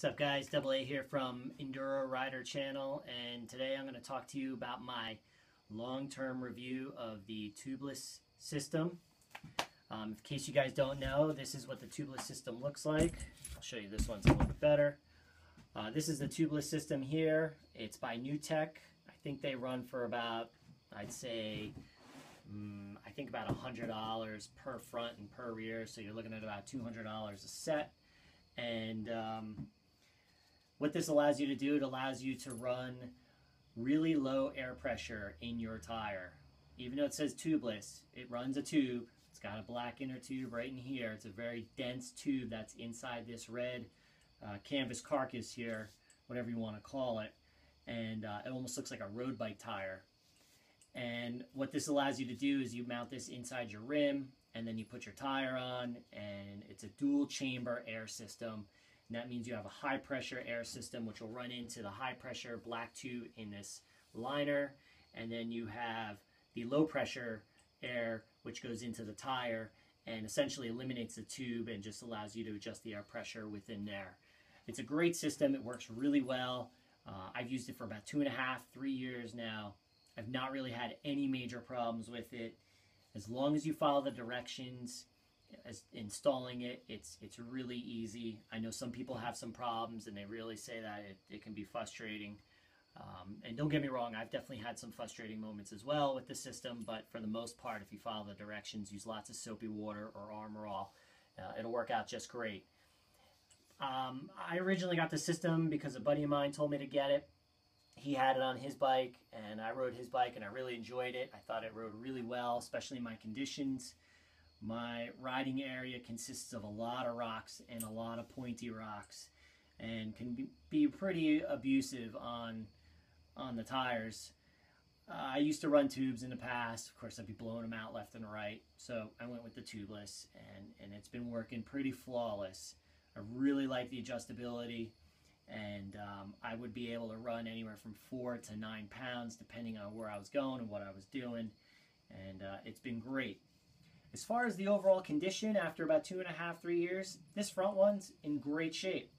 What's up guys, Double A here from Enduro Rider channel, and today I'm going to talk to you about my long-term review of the Tubliss system. In case you guys don't know, this is what the Tubliss system looks like. I'll show you this one's a little bit better. This is the Tubliss system here. It's by New Tech. I think they run for about, I'd say, I think about $100 per front and per rear, so you're looking at about $200 a set. And what this allows you to do, it allows you to run really low air pressure in your tire. Even though it says Tubliss, it runs a tube. It's got a black inner tube right in here. It's a very dense tube that's inside this red canvas carcass here, whatever you want to call it. And it almost looks like a road bike tire. And what this allows you to do is you mount this inside your rim, and then you put your tire on, and it's a dual chamber air system. And that means you have a high pressure air system which will run into the high pressure black tube in this liner, and then you have the low pressure air which goes into the tire and essentially eliminates the tube and just allows you to adjust the air pressure within there. It's a great system. It works really well. I've used it for about 2.5, 3 years now. I've not really had any major problems with it. As long as you follow the directions as installing it, it's really easy. I know some people have some problems and they really say that it can be frustrating. And don't get me wrong, I've definitely had some frustrating moments as well with the system, but for the most part, if you follow the directions, use lots of soapy water or Armor All, it'll work out just great. I originally got the system because a buddy of mine told me to get it. He had it on his bike, and I rode his bike, and I really enjoyed it. I thought it rode really well, especially in my conditions. My riding area consists of a lot of rocks and a lot of pointy rocks, and can be pretty abusive on the tires. I used to run tubes in the past. Of course, I'd be blowing them out left and right, so I went with the Tubliss, and it's been working pretty flawless. I really like the adjustability, and I would be able to run anywhere from 4 to 9 pounds depending on where I was going and what I was doing, and it's been great. As far as the overall condition, after about 2.5, 3 years, this front one's in great shape.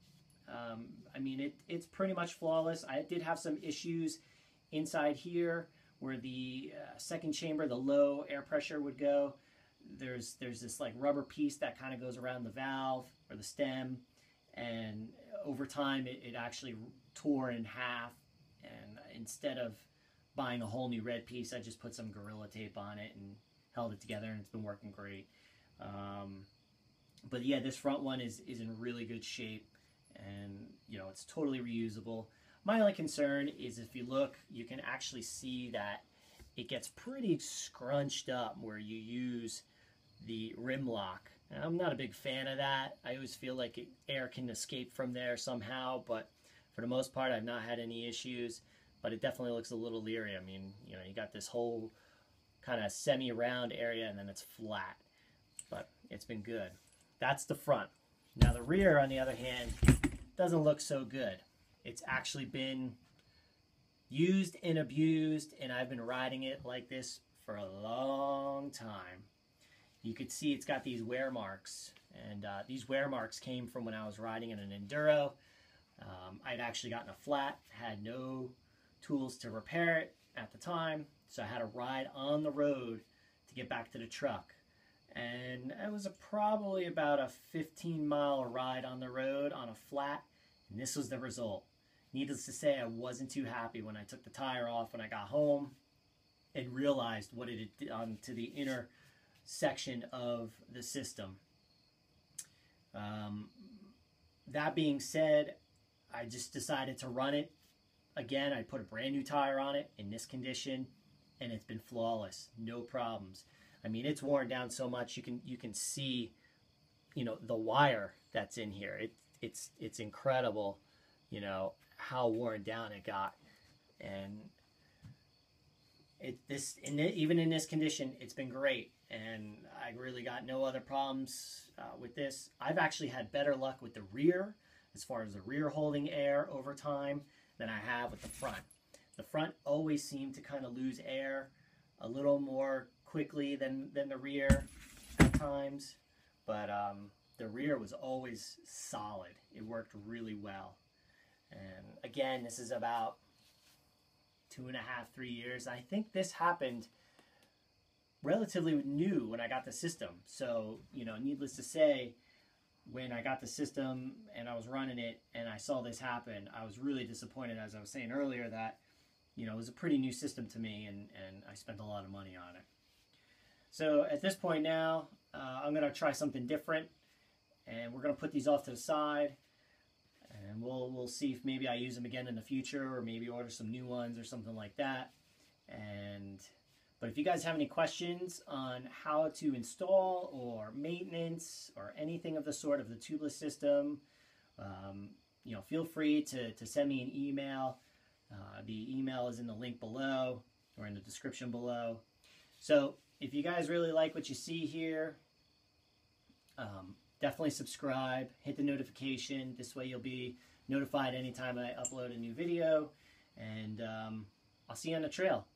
I mean, it's pretty much flawless. I did have some issues inside here where the second chamber, the low air pressure would go. There's this like rubber piece that kind of goes around the valve or the stem, and over time it actually tore in half, and instead of buying a whole new red piece, I just put some Gorilla Tape on it and held it together, and it's been working great. But yeah, this front one is in really good shape, and you know, it's totally reusable. My only concern is if you look, you can actually see that it gets pretty scrunched up where you use the rim lock. And I'm not a big fan of that. I always feel like air can escape from there somehow, but for the most part, I've not had any issues. But it definitely looks a little leery. I mean, you know, you got this whole kind of semi-round area, and then it's flat. But it's been good. That's the front. Now the rear, on the other hand, doesn't look so good. It's actually been used and abused, and I've been riding it like this for a long time. You could see it's got these wear marks, and these wear marks came from when I was riding in an enduro. I'd actually gotten a flat, had no tools to repair it at the time, so I had to ride on the road to get back to the truck. And it was probably about a 15-mile ride on the road on a flat, and this was the result. Needless to say, I wasn't too happy when I took the tire off when I got home and realized what it had done to the inner section of the system. That being said, I just decided to run it again. I put a brand new tire on it in this condition, and it's been flawless, no problems. I mean, it's worn down so much you can see, you know, the wire that's in here. It's incredible, you know, how worn down it got. And even in this condition, it's been great, and I really got no other problems with this. I've actually had better luck with the rear, as far as the rear holding air over time, than I have with the front. The front always seemed to kind of lose air a little more quickly than the rear at times, but the rear was always solid. It worked really well. And again, this is about 2.5, 3 years. I think this happened relatively new when I got the system. So, you know, needless to say, when I got the system and I was running it and I saw this happen, I was really disappointed, as I was saying earlier, that, you know, it was a pretty new system to me, and I spent a lot of money on it. So at this point now, I'm going to try something different, and we're going to put these off to the side, and we'll see if maybe I use them again in the future, or maybe order some new ones or something like that. But if you guys have any questions on how to install or maintenance or anything of the sort of the Tubliss system, you know, feel free to send me an email. The email is in the link below or in the description below. So if you guys really like what you see here, definitely subscribe, hit the notification. This way you'll be notified anytime I upload a new video. And I'll see you on the trail.